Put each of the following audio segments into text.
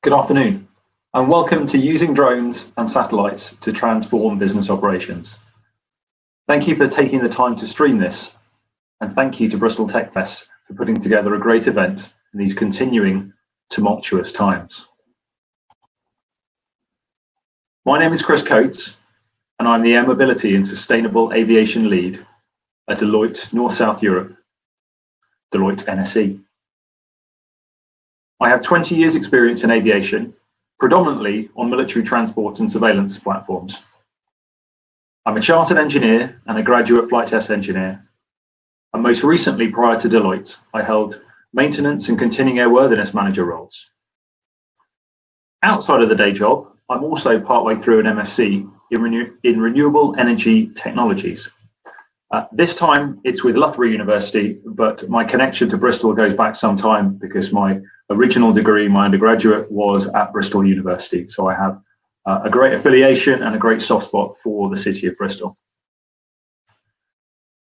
Good afternoon, and welcome to Using Drones and Satellites to Transform Business Operations. Thank you for taking the time to stream this, and thank you to Bristol Tech Fest for putting together a great event in these continuing tumultuous times. My name is Chris Coates, and I'm the Air Mobility and Sustainable Aviation Lead at Deloitte North South Europe, Deloitte NSE. I have 20 years experience in aviation, predominantly on military transport and surveillance platforms. I'm a chartered engineer and a graduate flight test engineer. And most recently, prior to Deloitte, I held maintenance and continuing airworthiness manager roles. Outside of the day job, I'm also partway through an MSc in renewable energy technologies. This time it's with Loughborough University, but my connection to Bristol goes back some time because my original degree, my undergraduate, was at Bristol University. So I have a great affiliation and a great soft spot for the city of Bristol.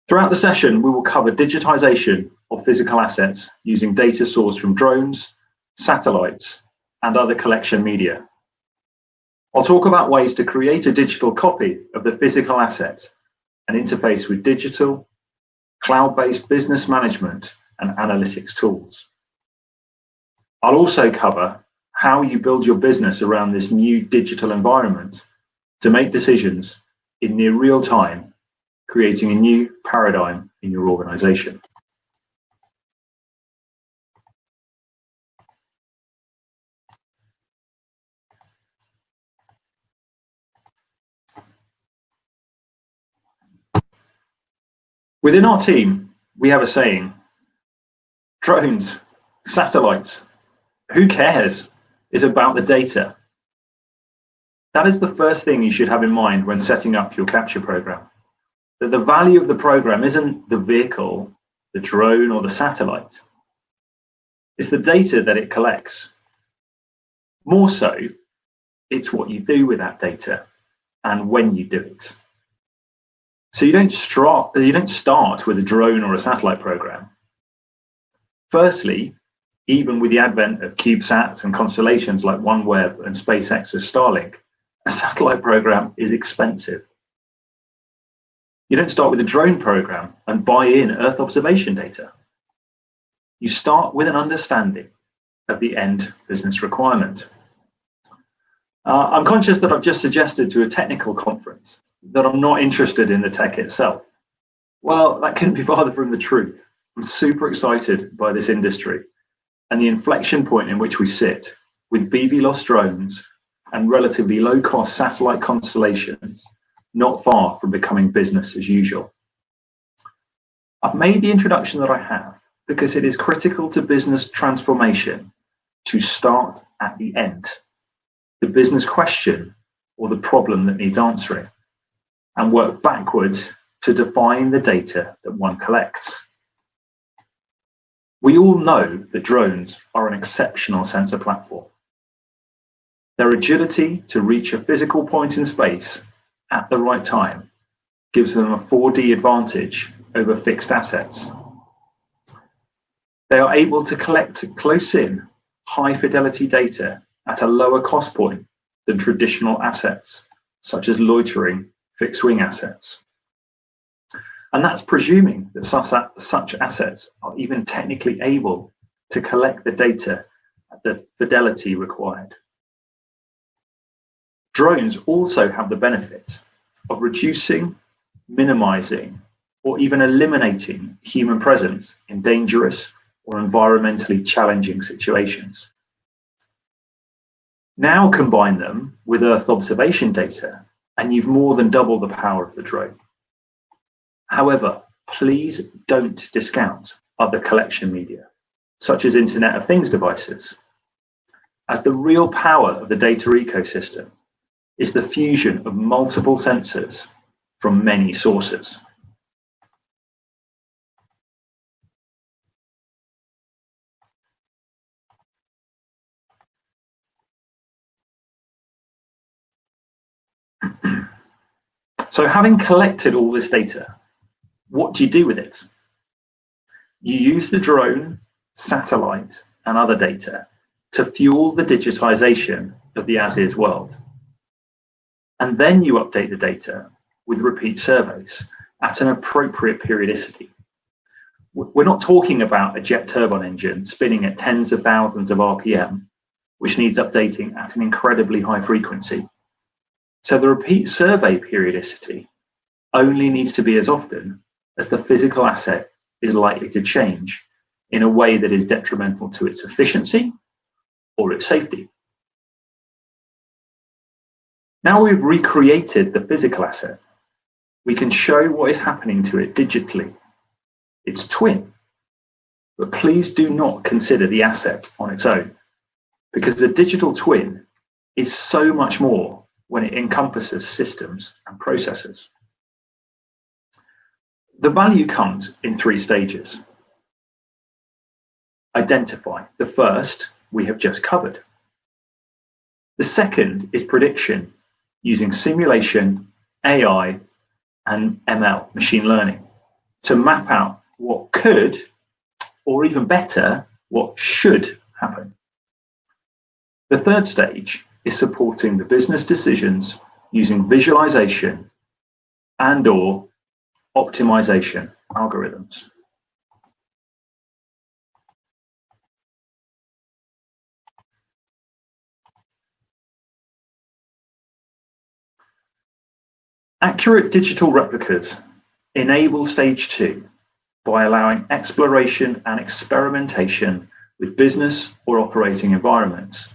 Throughout the session, we will cover digitisation of physical assets using data sourced from drones, satellites, and other collection media. I'll talk about ways to create a digital copy of the physical asset and interface with digital, cloud-based business management and analytics tools. I'll also cover how you build your business around this new digital environment to make decisions in near real time, creating a new paradigm in your organization. Within our team, we have a saying: drones, satellites, who cares? It's about the data. That is the first thing you should have in mind when setting up your capture program. That the value of the program isn't the vehicle, the drone, or the satellite. It's the data that it collects. More so, it's what you do with that data and when you do it. So you don't start with a drone or a satellite program. Firstly, even with the advent of CubeSats and constellations like OneWeb and SpaceX's Starlink, a satellite program is expensive. You don't start with a drone program and buy in Earth observation data. You start with an understanding of the end business requirement. I'm conscious that I've just suggested to a technical conference that I'm not interested in the tech itself. Well, that couldn't be farther from the truth. I'm super excited by this industry and the inflection point in which we sit with BVLOS drones and relatively low-cost satellite constellations not far from becoming business as usual. I've made the introduction that I have because it is critical to business transformation to start at the end, the business question or the problem that needs answering, and work backwards to define the data that one collects. We all know that drones are an exceptional sensor platform. Their agility to reach a physical point in space at the right time gives them a 4D advantage over fixed assets. They are able to collect close-in, high-fidelity data at a lower cost point than traditional assets, such as loitering fixed-wing assets. And that's presuming that such assets are even technically able to collect the data at the fidelity required. Drones also have the benefit of reducing, minimizing, or even eliminating human presence in dangerous or environmentally challenging situations. Now combine them with Earth observation data, and you've more than doubled the power of the drone. However, please don't discount other collection media, such as Internet of Things devices, as the real power of the data ecosystem is the fusion of multiple sensors from many sources. So having collected all this data, what do you do with it? You use the drone, satellite, and other data to fuel the digitisation of the as-is world. And then you update the data with repeat surveys at an appropriate periodicity. We're not talking about a jet turbine engine spinning at tens of thousands of RPM, which needs updating at an incredibly high frequency. So the repeat survey periodicity only needs to be as often as the physical asset is likely to change in a way that is detrimental to its efficiency or its safety. Now we've recreated the physical asset, we can show what is happening to it digitally, its twin. But please do not consider the asset on its own, because the digital twin is so much more when it encompasses systems and processes. The value comes in 3 stages. Identify. The first we have just covered. The second is prediction using simulation, AI, and ML, machine learning, to map out what could, or even better, what should happen. The third stage is supporting the business decisions using visualization and/or optimization algorithms. Accurate digital replicas enable stage 2 by allowing exploration and experimentation with business or operating environments.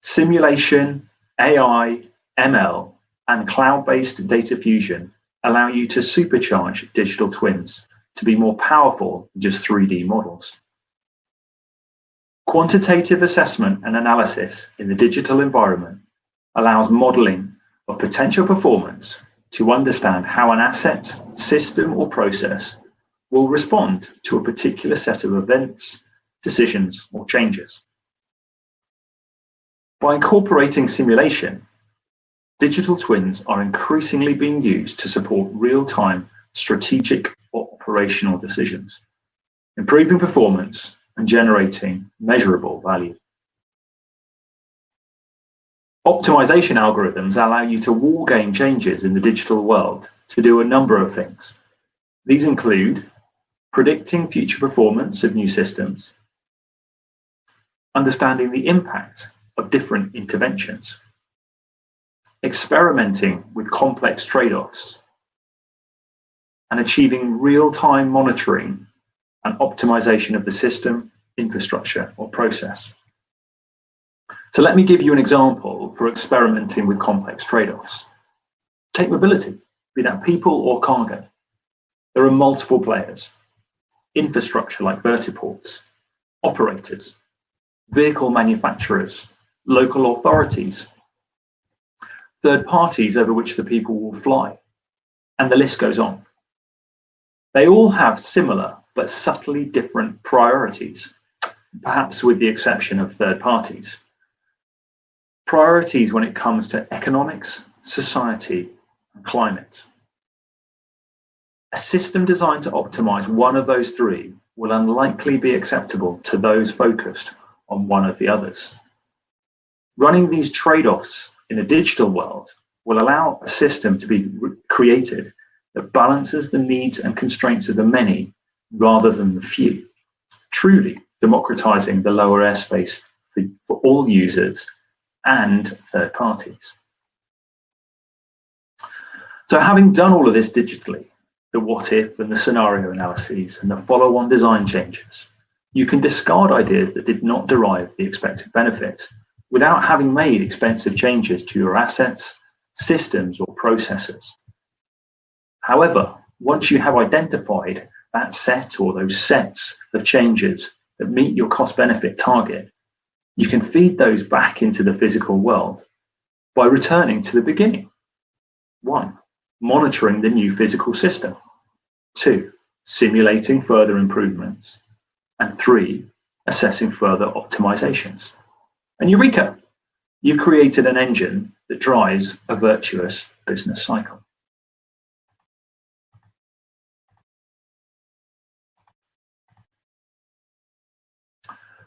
Simulation, AI, ML, and cloud-based data fusion allow you to supercharge digital twins to be more powerful than just 3D models. Quantitative assessment and analysis in the digital environment allows modeling of potential performance to understand how an asset, system, or process will respond to a particular set of events, decisions, or changes. By incorporating simulation, digital twins are increasingly being used to support real-time strategic or operational decisions, improving performance and generating measurable value. Optimization algorithms allow you to wargame changes in the digital world to do a number of things. These include predicting future performance of new systems, understanding the impact of different interventions, experimenting with complex trade-offs, and achieving real-time monitoring and optimization of the system, infrastructure, or process. So let me give you an example for experimenting with complex trade-offs. Take mobility, be that people or cargo. There are multiple players. Infrastructure like vertiports, operators, vehicle manufacturers, local authorities, third parties over which the people will fly, and the list goes on. They all have similar but subtly different priorities, perhaps with the exception of third parties. Priorities when it comes to economics, society, and climate. A system designed to optimize one of those 3 will unlikely be acceptable to those focused on one of the others. Running these trade-offs in a digital world will allow a system to be created that balances the needs and constraints of the many rather than the few, truly democratizing the lower airspace for all users and third parties. So having done all of this digitally, the what if and the scenario analyses and the follow-on design changes, you can discard ideas that did not derive the expected benefit without having made expensive changes to your assets, systems, or processes. However, once you have identified that set or those sets of changes that meet your cost-benefit target, you can feed those back into the physical world by returning to the beginning. 1, monitoring the new physical system. 2, simulating further improvements. And 3, assessing further optimizations. And eureka! You've created an engine that drives a virtuous business cycle.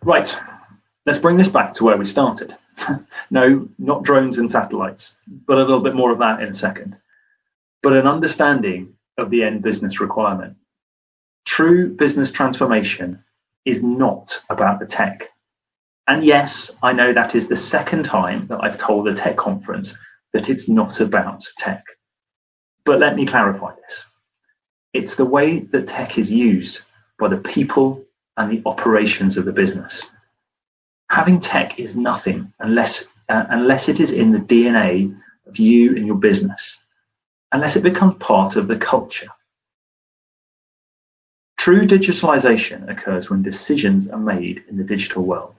Right, Let's bring this back to where we started. No, not drones and satellites, but a little bit more of that in a second. But an understanding of the end business requirement. True business transformation is not about the tech. And yes, I know that is the second time that I've told a tech conference that it's not about tech. But let me clarify this. It's the way that tech is used by the people and the operations of the business. Having tech is nothing unless it is in the DNA of you and your business, unless it becomes part of the culture. True digitalization occurs when decisions are made in the digital world.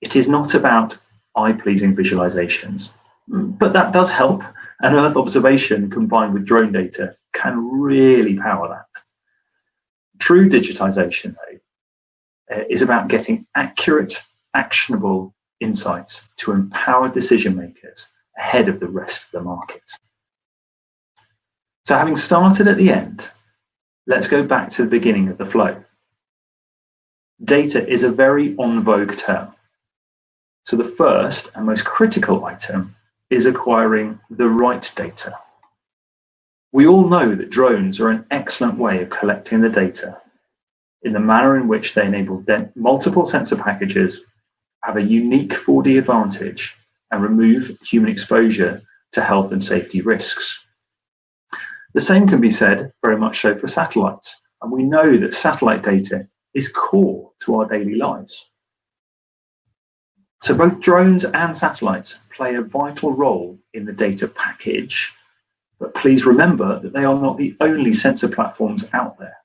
It is not about eye-pleasing visualizations, but that does help, and Earth observation combined with drone data can really power that. True digitization, though, is about getting accurate, actionable insights to empower decision makers ahead of the rest of the market. So having started at the end, let's go back to the beginning of the flow. Data is a very en vogue term. So the first and most critical item is acquiring the right data. We all know that drones are an excellent way of collecting the data in the manner in which they enable multiple sensor packages, have a unique 4D advantage, and remove human exposure to health and safety risks. The same can be said very much so for satellites, and we know that satellite data is core to our daily lives. So both drones and satellites play a vital role in the data package, but please remember that they are not the only sensor platforms out there,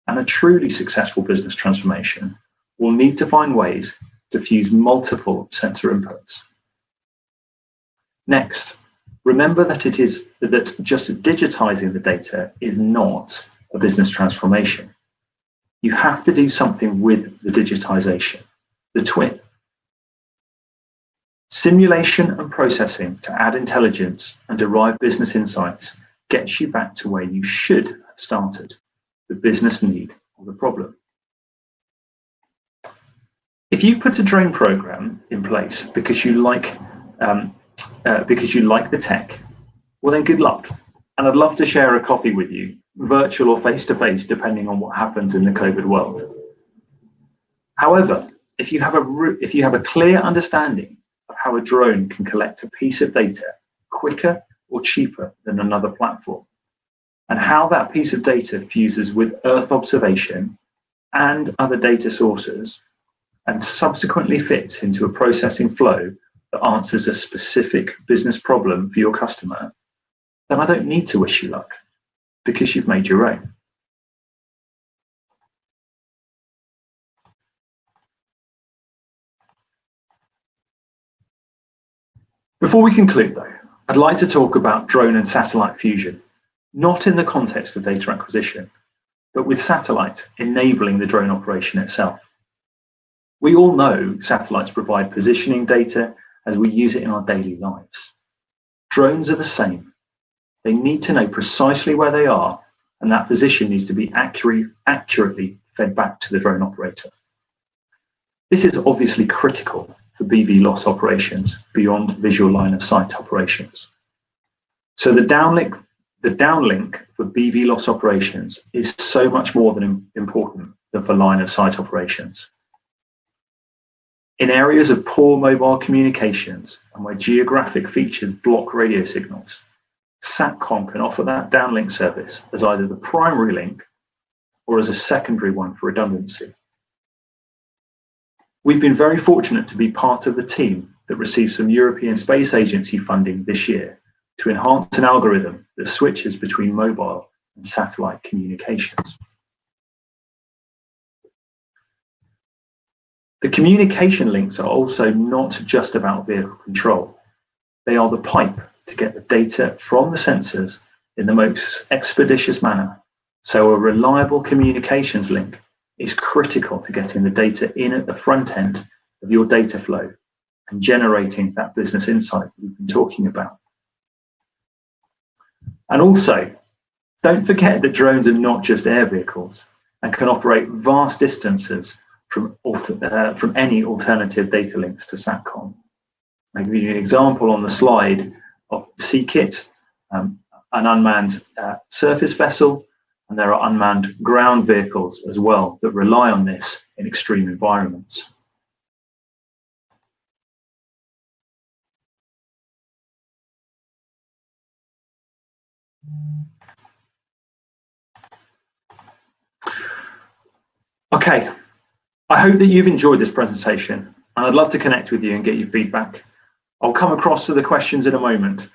and a truly successful business transformation will need to find ways to fuse multiple sensor inputs. Next, remember that just digitizing the data is not a business transformation. You have to do something with the digitization, the twin. Simulation and processing to add intelligence and derive business insights gets you back to where you should have started, the business need or the problem. If you've put a drone program in place because you like the tech, well then good luck. And I'd love to share a coffee with you, virtual or face-to-face, depending on what happens in the COVID world. However, if you have a clear understanding of how a drone can collect a piece of data quicker or cheaper than another platform, and how that piece of data fuses with Earth observation and other data sources, and subsequently fits into a processing flow that answers a specific business problem for your customer, then I don't need to wish you luck, because you've made your own. Before we conclude though, I'd like to talk about drone and satellite fusion, not in the context of data acquisition, but with satellites enabling the drone operation itself. We all know satellites provide positioning data as we use it in our daily lives. Drones are the same. They need to know precisely where they are, and that position needs to be accurately fed back to the drone operator. This is obviously critical for BV loss operations beyond visual line of sight operations. So the downlink for BV loss operations is so much more than important than for line of sight operations. In areas of poor mobile communications and where geographic features block radio signals, SATCOM can offer that downlink service as either the primary link or as a secondary one for redundancy. We've been very fortunate to be part of the team that received some European Space Agency funding this year to enhance an algorithm that switches between mobile and satellite communications. The communication links are also not just about vehicle control. They are the pipe to get the data from the sensors in the most expeditious manner. So a reliable communications link is critical to getting the data in at the front end of your data flow and generating that business insight we've been talking about. And also, don't forget that drones are not just air vehicles and can operate vast distances from any alternative data links to SATCOM. I'll give you an example on the slide of SeaKit, an unmanned surface vessel, and there are unmanned ground vehicles as well that rely on this in extreme environments. Okay, I hope that you've enjoyed this presentation, and I'd love to connect with you and get your feedback. I'll come across to the questions in a moment,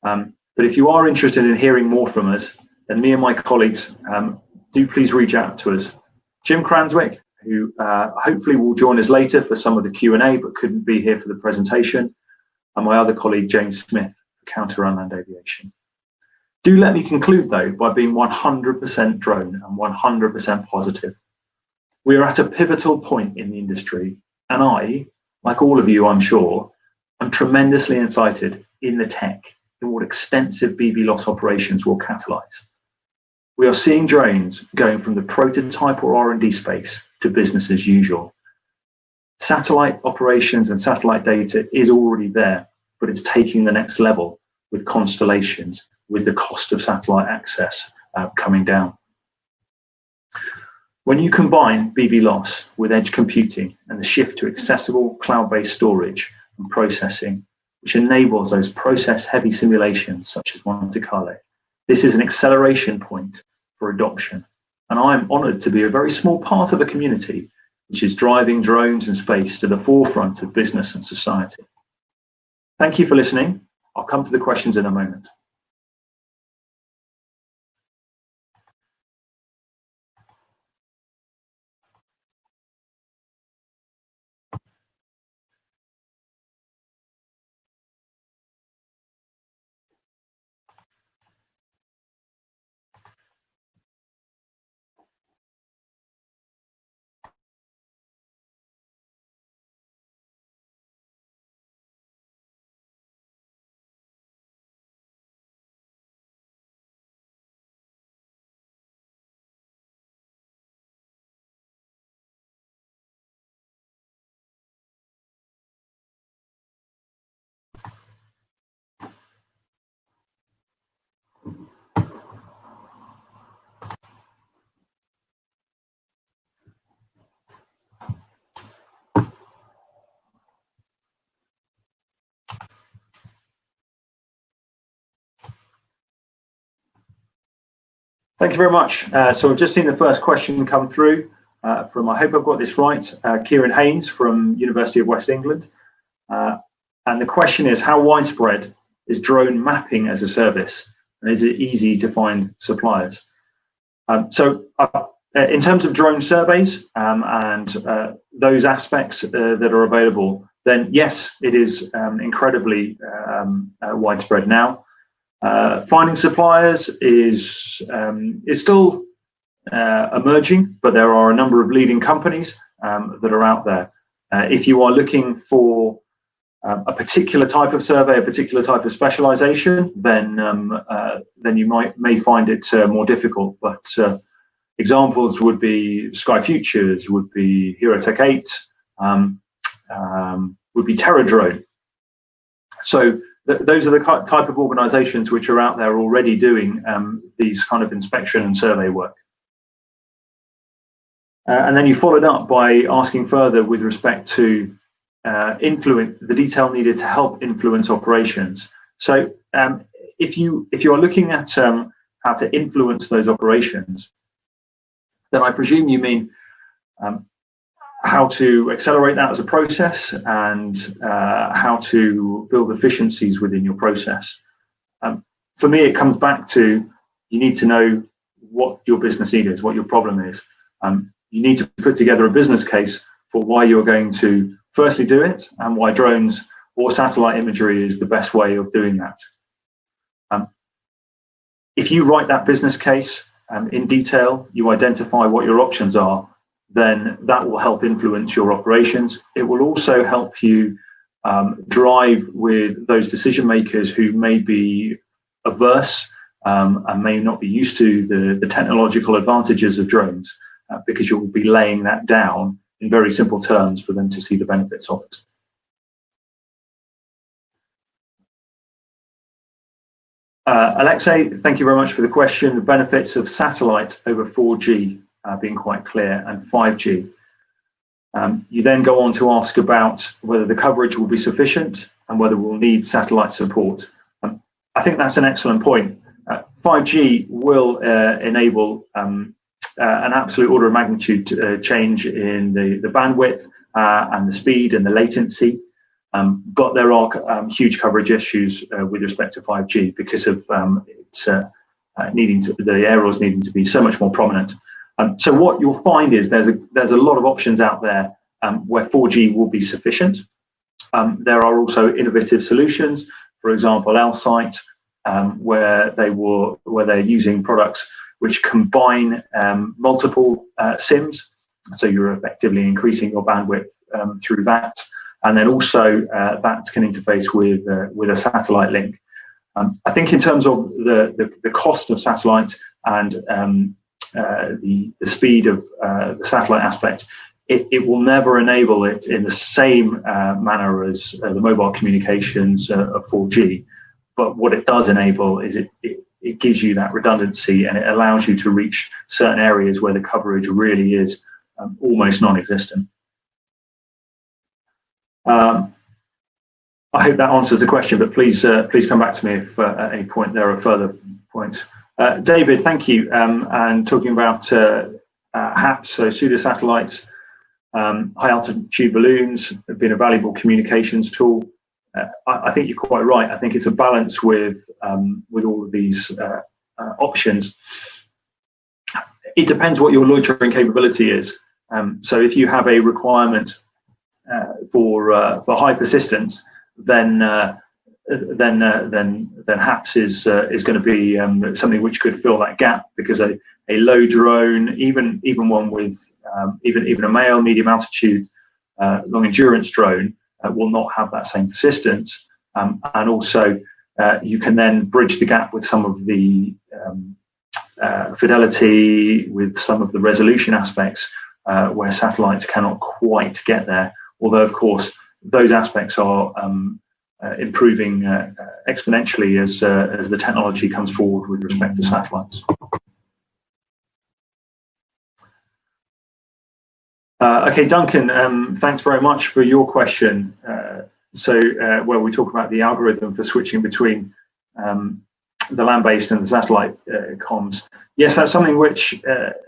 but if you are interested in hearing more from us, then me and my colleagues, do please reach out to us. Jim Cranswick, who hopefully will join us later for some of the Q&A but couldn't be here for the presentation, and my other colleague James Smith for Counter Unmanned Aviation. Do let me conclude though by being 100% drone and 100% positive. We are at a pivotal point in the industry, and I, like all of you I'm sure, am tremendously excited in the tech, in what extensive BVLOS operations will catalyse. We are seeing drones going from the prototype or R&D space to business as usual. Satellite operations and satellite data is already there, but it's taking the next level with constellations, with the cost of satellite access coming down. When you combine BVLOS with edge computing and the shift to accessible cloud-based storage and processing, which enables those process-heavy simulations such as Monte Carlo, this is an acceleration point for adoption. And I'm honoured to be a very small part of a community which is driving drones and space to the forefront of business and society. Thank you for listening. I'll come to the questions in a moment. Thank you very much. So we've just seen the first question come through from, I hope I've got this right, Kieran Haynes from University of West England. And the question is, how widespread is drone mapping as a service? And is it easy to find suppliers? So in terms of drone surveys and those aspects that are available, then yes, it is incredibly widespread now. Finding suppliers is still emerging, but there are a number of leading companies that are out there. If you are looking for a particular type of survey, a particular type of specialization, then you may find it more difficult. But examples would be Sky Futures, would be Herotech 8, would be TerraDrone. So those are the type of organizations which are out there already doing these kind of inspection and survey work. And then you followed up by asking further with respect to the detail needed to help influence operations. So if you are looking at how to influence those operations, then I presume you mean how to accelerate that as a process and how to build efficiencies within your process. For me, it comes back to you need to know what your business need is, what your problem is. You need to put together a business case for why you're going to firstly do it and why drones or satellite imagery is the best way of doing that. If you write that business case in detail, you identify what your options are, then that will help influence your operations. It will also help you drive with those decision makers who may be averse and may not be used to the technological advantages of drones, because you'll be laying that down in very simple terms for them to see the benefits of it. Alexei, thank you very much for the question. The benefits of satellite over 4G being quite clear, and 5G. You then go on to ask about whether the coverage will be sufficient and whether we'll need satellite support. I think that's an excellent point. 5G will enable an absolute order of magnitude change in the bandwidth and the speed and the latency. But there are huge coverage issues with respect to 5G because of the aerials needing to be so much more prominent. So what you'll find is there's a lot of options out there where 4G will be sufficient. There are also innovative solutions, for example, Elsight, where they're using products which combine multiple SIMs, so you're effectively increasing your bandwidth through that. And then also that can interface with a satellite link. I think in terms of the cost of satellite and the speed of the satellite aspect, it will never enable it in the same manner as the mobile communications of 4G. But what it does enable is it gives you that redundancy, and it allows you to reach certain areas where the coverage really is almost non-existent. I hope that answers the question, but please come back to me if at any point there are further points. David, thank you. And talking about HAPS, so pseudo-satellites, high-altitude balloons have been a valuable communications tool. I think you're quite right. I think it's a balance with all of these options. It depends what your loitering capability is. So if you have a requirement for high persistence, then HAPS is going to be something which could fill that gap, because a low drone, even one with even a male medium altitude long endurance drone, will not have that same persistence, and also you can then bridge the gap with some of the fidelity, with some of the resolution aspects where satellites cannot quite get there. Although, of course, those aspects are improving exponentially as the technology comes forward with respect to satellites. Okay, Duncan, thanks very much for your question. Where we talk about the algorithm for switching between the land-based and the satellite comms. Yes, that's something which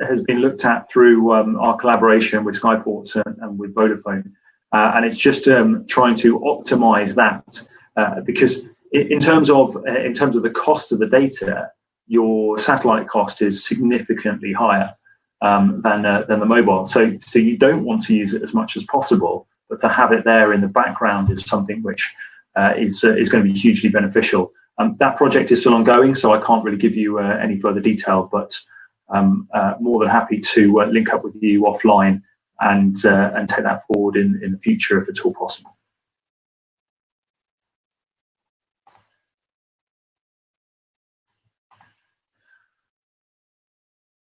has been looked at through our collaboration with Skyports and with Vodafone. And it's just trying to optimize that, because in terms of the cost of the data, your satellite cost is significantly higher than the mobile. So you don't want to use it as much as possible, but to have it there in the background is something which is going to be hugely beneficial. That project is still ongoing, so I can't really give you any further detail, but more than happy to link up with you offline and take that forward in the future if at all possible.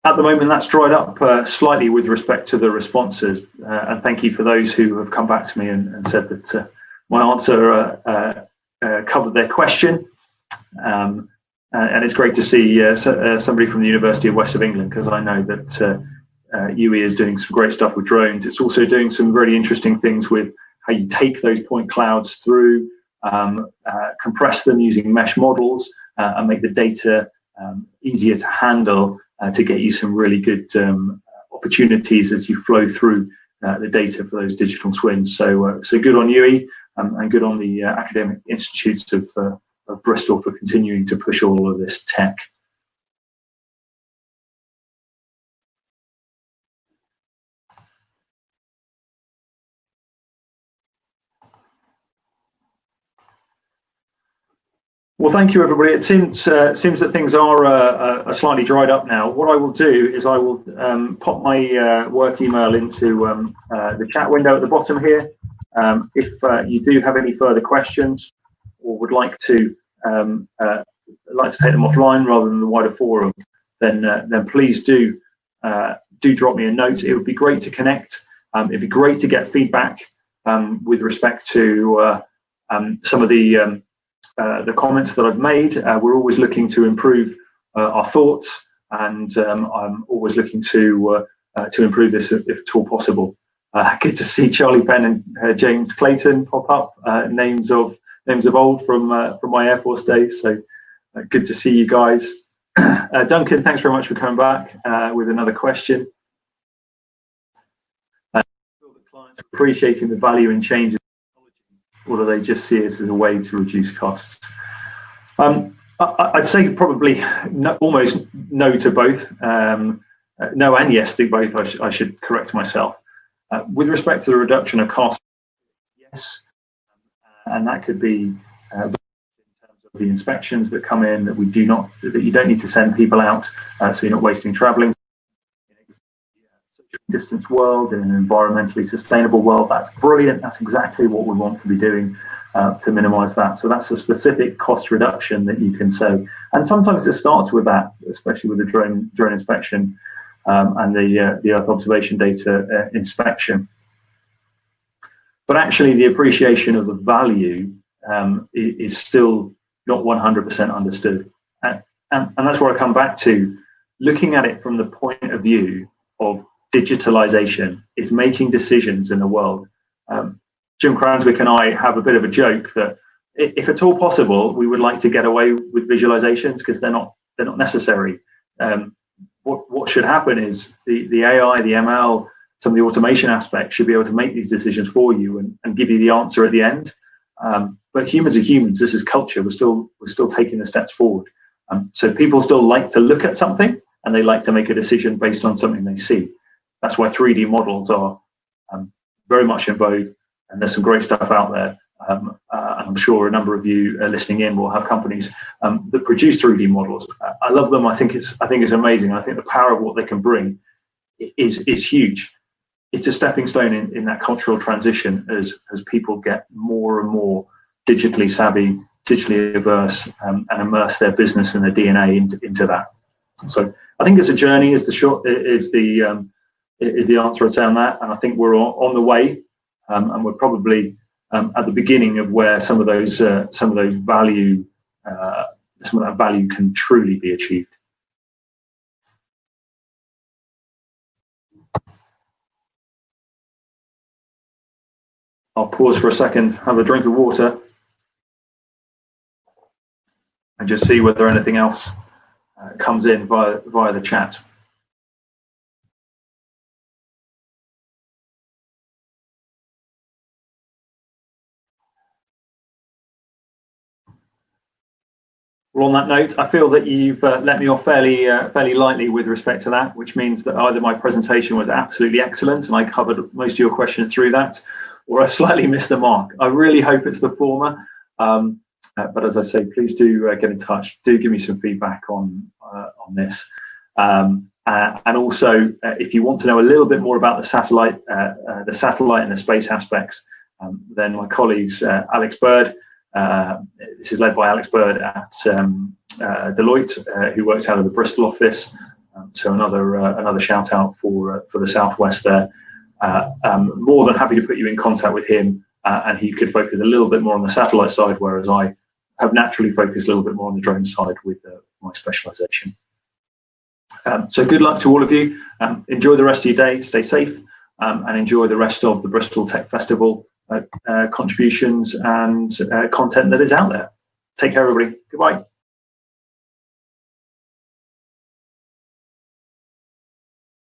At the moment, that's dried up slightly with respect to the responses, and thank you for those who have come back to me and said that my answer covered their question. And it's great to see somebody from the University of West of England, because I know that UE is doing some great stuff with drones. It's also doing some really interesting things with how you take those point clouds through, compress them using mesh models, and make the data easier to handle to get you some really good opportunities as you flow through the data for those digital twins. So good on UE, and good on the academic institutes of Bristol for continuing to push all of this tech. Well, thank you, everybody. It seems that things are slightly dried up now. What I will do is I will pop my work email into the chat window at the bottom here. If you do have any further questions or would like to take them offline rather than the wider forum, then please do drop me a note. It would be great to connect It'd be great to get feedback with respect to some of the comments that I've made. We're always looking to improve our thoughts, and I'm always looking to improve this if at all possible. Good to see Charlie Penn and James Clayton pop up, names of old from my Air Force days. So good to see you guys. Duncan, thanks very much for coming back with another question. Clients appreciating the value in changes, or do they just see it as a way to reduce costs? I'd say probably almost no to both. No and yes to both, I should correct myself. With respect to the reduction of costs, yes, and that could be in terms of the inspections that come in, that you don't need to send people out, so you're not wasting travelling. Social distance world, in an environmentally sustainable world, that's brilliant. That's exactly what we want to be doing to minimise that. So that's a specific cost reduction that you can say, and sometimes it starts with that, especially with the drone inspection. And the Earth observation data inspection. But actually the appreciation of the value is still not 100% understood. And that's where I come back to, looking at it from the point of view of digitalization. It's making decisions in the world. Jim Cranswick and I have a bit of a joke that if at all possible, we would like to get away with visualizations because they're not necessary. What should happen is the AI, the ML, some of the automation aspects should be able to make these decisions for you and give you the answer at the end. But humans are humans. This is culture. We're still taking the steps forward. So people still like to look at something, and they like to make a decision based on something they see. That's why 3D models are very much in vogue, and there's some great stuff out there. And I'm sure a number of you listening in will have companies that produce 3D models. I love them. I think it's amazing. I think the power of what they can bring is huge. It's a stepping stone in that cultural transition as people get more and more digitally savvy, digitally averse, and immerse their business and their DNA into that. So I think it's a journey. Is the answer I'd say on that, and I think we're on the way, and we're probably at the beginning of where some of that value can truly be achieved. I'll pause for a second, have a drink of water, and just see whether anything else comes in via the chat. Well, on that note, I feel that you've let me off fairly lightly with respect to that, which means that either my presentation was absolutely excellent and I covered most of your questions through that, or I slightly missed the mark. I really hope it's the former. But as I say, please do get in touch. Do give me some feedback on this. And also, if you want to know a little bit more about the satellite and the space aspects, then my colleagues, Alex Bird, this is led by Alex Bird at Deloitte, who works out of the Bristol office. So another shout out for the Southwest there. More than happy to put you in contact with him, and he could focus a little bit more on the satellite side, whereas I have naturally focused a little bit more on the drone side with my specialisation. So good luck to all of you. Enjoy the rest of your day. Stay safe, and enjoy the rest of the Bristol Tech Festival contributions and content that is out there. Take care, everybody. Goodbye.